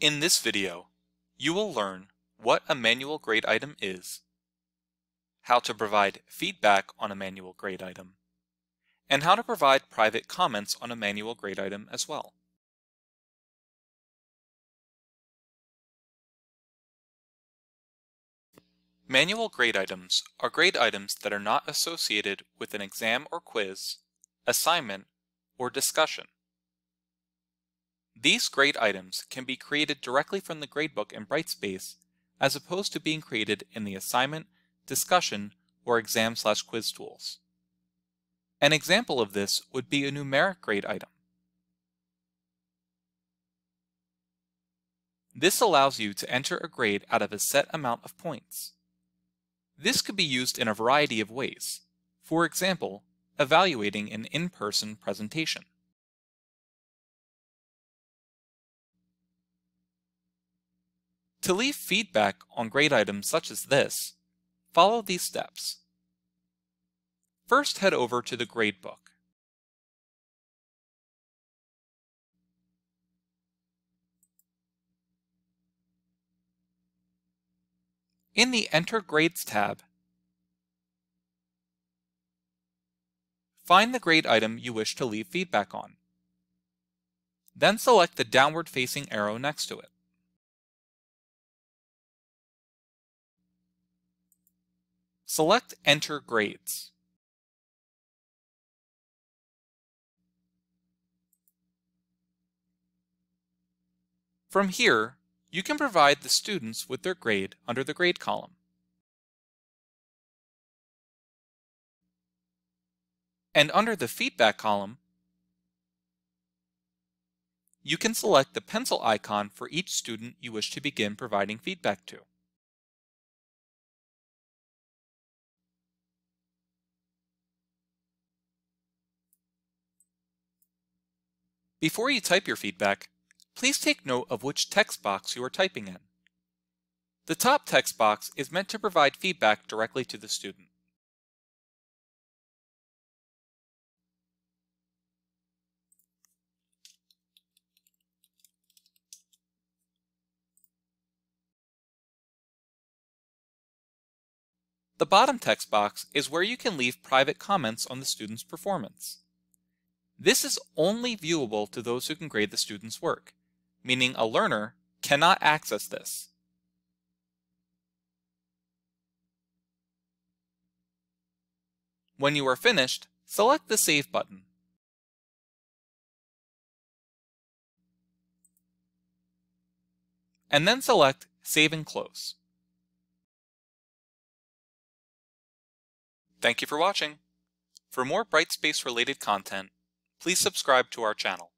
In this video, you will learn what a manual grade item is, how to provide feedback on a manual grade item, and how to provide private comments on a manual grade item as well. Manual grade items are grade items that are not associated with an exam or quiz, assignment, or discussion. These grade items can be created directly from the gradebook in Brightspace as opposed to being created in the assignment, discussion, or exam/quiz tools. An example of this would be a numeric grade item. This allows you to enter a grade out of a set amount of points. This could be used in a variety of ways. For example, evaluating an in-person presentation. To leave feedback on grade items such as this, follow these steps. First, head over to the gradebook. In the Enter Grades tab, find the grade item you wish to leave feedback on. Then select the downward-facing arrow next to it. Select Enter Grades. From here, you can provide the students with their grade under the Grade column. And under the Feedback column, you can select the pencil icon for each student you wish to begin providing feedback to. Before you type your feedback, please take note of which text box you are typing in. The top text box is meant to provide feedback directly to the student. The bottom text box is where you can leave private comments on the student's performance. This is only viewable to those who can grade the student's work, meaning a learner cannot access this. When you are finished, select the Save button. And then select Save and Close. Thank you for watching. For more Brightspace related content, please subscribe to our channel.